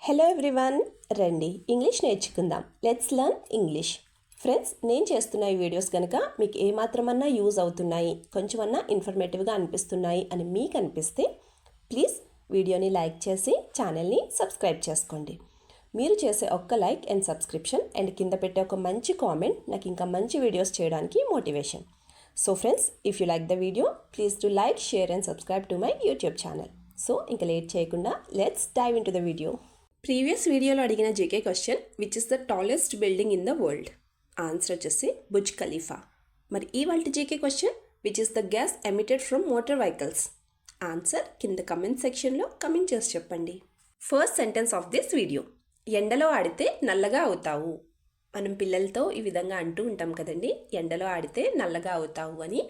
Hello everyone, రండి English నేర్చుకుందాం. Let's learn English. Friends, నేను చేస్తున్న ఈ వీడియోస్ కనుక మీకు ఏమాత్రమన్నా యూజ్ అవుతున్నాయి, కొంచెమన్నా ఇన్ఫర్మేటివ్గా అనిపిస్తున్నాయి అని మీకు అనిపిస్తే ప్లీజ్ వీడియోని లైక్ చేసి ఛానల్ని సబ్స్క్రైబ్ చేసుకోండి. మీరు చేసే ఒక్క లైక్ అండ్ సబ్స్క్రిప్షన్ అండ్ కింద పెట్టే ఒక మంచి కామెంట్ నాకు ఇంకా మంచి వీడియోస్ చేయడానికి motivation. So friends, if you like the video please do like, share and subscribe to my YouTube channel. So ఇంకా లేట్ చేయకుండా let's dive into the video. Previous వీడియోలో అడిగిన GK question, which is the tallest building in the world? Answer వచ్చేసి Burj Khalifa. మరి ఇవాల్టి GK question, which is the gas emitted from motor vehicles? Answer కింద comment సెక్షన్లో comment చేసి చెప్పండి. First sentence of this video, ఎండలో ఆడితే నల్లగా అవుతావు. మనం పిల్లలతో ఈ విధంగా అంటూ ఉంటాం కదండి, ఎండలో ఆడితే నల్లగా అవుతావు అని.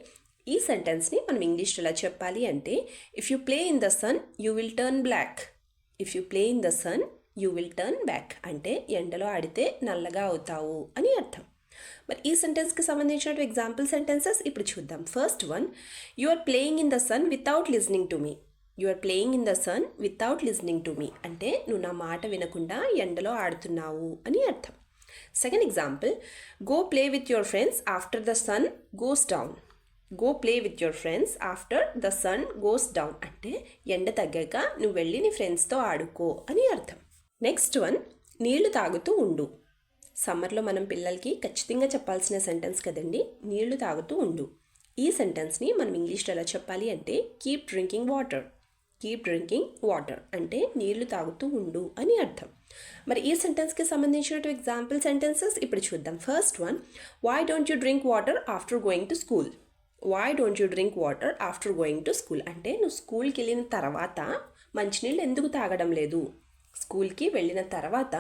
ఈ సెంటెన్స్ని మనం ఇంగ్లీష్లో ఎలా చెప్పాలి అంటే, if you play in the sun you will turn black. If you play in the sun you will turn back అంటే ఎండలో ఆడితే నల్లగా అవుతావు అని అర్థం. మరి ఈ సెంటెన్స్కి సంబంధించిన ఎగ్జాంపుల్ సెంటెన్సెస్ ఇప్పుడు చూద్దాం. First one, you are playing in the sun without listening to me. You are playing in the sun without listening to me అంటే నువ్వు నా మాట వినకుండా ఎండలో ఆడుతున్నావు అని అర్థం. Second example, go play with your friends after the sun goes down. Go play with your friends after the sun goes down అంటే ఎండ తగ్గాక నువ్వు వెళ్ళి నీ ఫ్రెండ్స్తో ఆడుకో అని అర్థం. నెక్స్ట్ వన్, నీళ్లు తాగుతూ ఉండు. సమ్మర్లో మనం పిల్లలకి ఖచ్చితంగా చెప్పాల్సిన సెంటెన్స్ కదండి, నీళ్లు తాగుతూ ఉండు. ఈ సెంటెన్స్ని మనం ఇంగ్లీష్లో ఎలా చెప్పాలి అంటే, keep drinking water. Keep drinking water అంటే నీళ్లు తాగుతూ ఉండు అని అర్థం. మరి ఈ సెంటెన్స్కి సంబంధించిన ఎగ్జాంపుల్ సెంటెన్సెస్ ఇప్పుడు చూద్దాం. First one, why don't you drink water after going to school? Why don't you drink water after going to school అంటే నువ్వు స్కూల్కి వెళ్ళిన తర్వాత మంచినీళ్ళు ఎందుకు తాగడం లేదు? స్కూల్కి వెళ్ళిన తర్వాత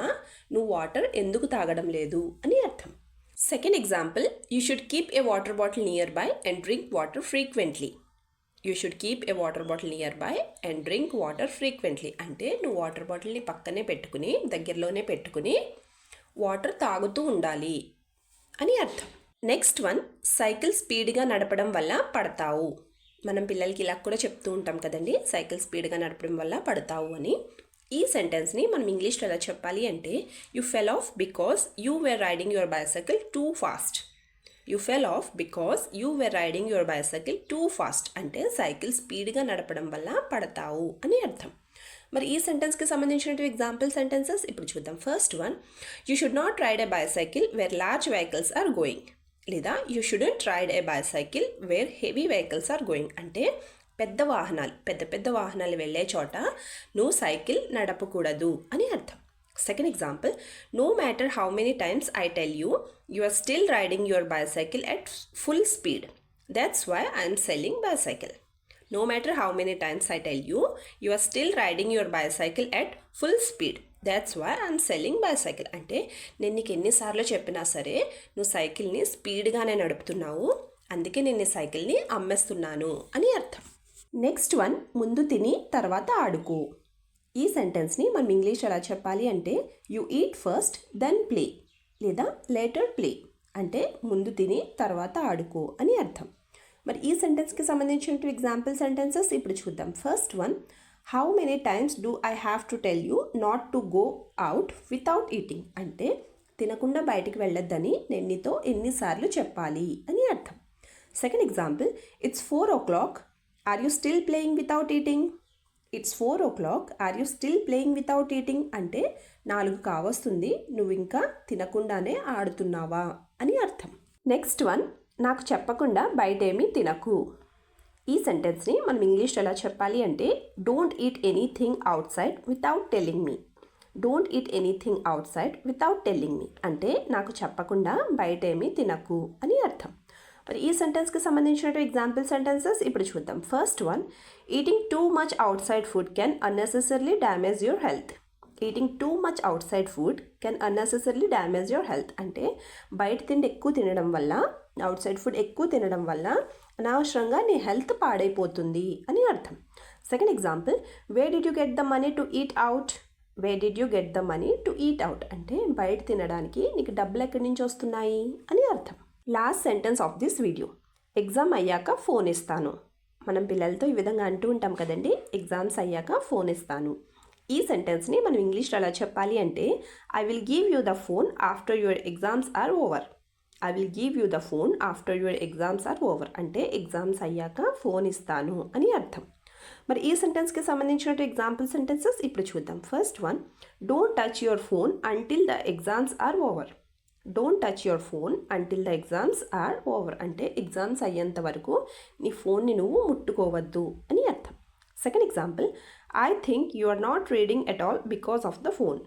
నువ్వు వాటర్ ఎందుకు తాగడం లేదు అని అర్థం. Second example, you should keep a water bottle near by and drink water frequently. You should keep a water bottle near by and drink water frequently అంటే నువ్వు వాటర్ బాటిల్ని పక్కనే పెట్టుకుని, దగ్గరలోనే పెట్టుకుని వాటర్ తాగుతూ ఉండాలి అని అర్థం. నెక్స్ట్ వన్, సైకిల్ స్పీడ్గా నడపడం వల్ల పడతావు. మనం పిల్లలకి ఇలా కూడా చెప్తూ ఉంటాం కదండి, సైకిల్ స్పీడ్గా నడపడం వల్ల పడతావు అని. ఈ సెంటెన్స్ని మనం ఇంగ్లీష్లో ఎలా చెప్పాలి అంటే, you fell off because you were riding your bicycle too fast. You fell off because you were riding your bicycle too fast అంటే సైకిల్ స్పీడ్గా నడపడం వల్ల పడతావు అని అర్థం. మరి ఈ సెంటెన్స్కి సంబంధించిన ఎగ్జాంపుల్ సెంటెన్సెస్ ఇప్పుడు చూద్దాం. First one, you should not ride a bicycle where large vehicles are going. లేదా you shouldn't ride a bicycle where heavy vehicles are going అంటే పెద్ద వాహనాలు వెళ్ళే చోట నువ్వు సైకిల్ నడపకూడదు అని అర్థం. Second example, no matter how many times I tell you, you are still riding your bicycle at full speed. That's why I'm selling bicycle. No matter how many times I tell you, you are still riding your bicycle at full speed. That's why I'm selling bicycle. అంటే నేను నీకు ఎన్నిసార్లు చెప్పినా సరే నువ్వు సైకిల్ని స్పీడ్గానే నడుపుతున్నావు, అందుకే నేను నీ సైకిల్ని అమ్మేస్తున్నాను అని అర్థం. నెక్స్ట్ వన్, ముందు తిని తర్వాత ఆడుకో. ఈ సెంటెన్స్ని మనం ఇంగ్లీష్ ఎలా చెప్పాలి అంటే, you eat first then play లేదా లేటర్ ప్లే అంటే ముందు తిని తర్వాత ఆడుకో అని అర్థం. మరి ఈ సెంటెన్స్కి సంబంధించిన ఎగ్జాంపుల్ సెంటెన్సెస్ ఇప్పుడు చూద్దాం. First one, how many times do I have to tell you not to go out without eating అంటే తినకుండా బయటికి వెళ్ళొద్దని నేను నీతో ఎన్నిసార్లు చెప్పాలి అని అర్థం. Second example, it's 4 o'clock, are you still playing without eating. It's 4 o'clock, are you still playing without eating అంటే 4 కావస్తుంది, నువ్వు ఇంకా తినకుండానే ఆడుతున్నావా అని అర్థం. నెక్స్ట్ వన్, నాకు చెప్పకుండా బయటేమీ తినకు. ఈ సెంటెన్స్ని మనం ఇంగ్లీష్లో ఎలా చెప్పాలి అంటే, don't eat anything out side without telling me. Don't eat anything out side without telling me అంటే నాకు చెప్పకుండా బయటేమీ తినకు అని అర్థం. మరి ఈ సెంటెన్స్కి సంబంధించిన ఎగ్జాంపుల్ సెంటెన్సెస్ ఇప్పుడు చూద్దాం. First one, eating too much out side food can unnecessarily damage your health. Eating too much out side food can unnecessarily damage your health అంటే బయట తిండి ఎక్కువ తినడం వల్ల, అవుట్ సైడ్ ఫుడ్ ఎక్కువ తినడం వల్ల అనవసరంగా నీ హెల్త్ పాడైపోతుంది అని అర్థం. Second example, where did you get the money to eat out. Where did you get the money to eat out అంటే బయట తినడానికి నీకు డబ్బులు ఎక్కడి నుంచి వస్తున్నాయి అని అర్థం. Last sentence of this video, exam అయ్యాక ఫోన్ ఇస్తాను. మనం పిల్లలతో ఈ విధంగా అంటూ ఉంటాం కదండి, ఎగ్జామ్స్ అయ్యాక ఫోన్ ఇస్తాను. ఈ సెంటెన్స్ని మనం ఇంగ్లీష్లో ఎలా చెప్పాలి అంటే I will give you the phone after your exams are over. I will give you the phone after your exams are over అంటే ఎగ్జామ్స్ అయ్యాక ఫోన్ ఇస్తాను అని అర్థం. మరి ఈ సెంటెన్స్కి సంబంధించిన ఎగ్జాంపుల్ సెంటెన్సెస్ ఇప్పుడు చూద్దాం. First one, don't touch your phone until the exams are over. Don't touch your phone until the exams are over అంటే ఎగ్జామ్స్ అయ్యేంత వరకు నీ ఫోన్ని నువ్వు ముట్టుకోవద్దు అని అర్థం. Second example, I think you are not reading at all because of the phone.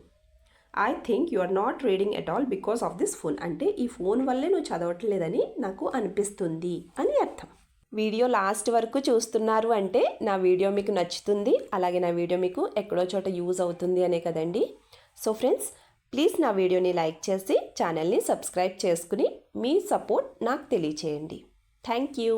I think you are not reading at all because of this phone అంటే ఈ ఫోన్ వల్లే నువ్వు చదవట్లేదని నాకు అనిపిస్తుంది అని అర్థం. వీడియో లాస్ట్ వరకు చూస్తున్నారు అంటే నా వీడియో మీకు నచ్చుతుంది, అలాగే నా వీడియో మీకు ఎక్కడో చోట యూజ్ అవుతుంది అనే కదండి. సో ఫ్రెండ్స్, ప్లీజ్ నా వీడియోని లైక్ చేసి ఛానల్ని సబ్స్క్రైబ్ చేసుకుని మీ సపోర్ట్ నాకు తెలియచేయండి. Thank you.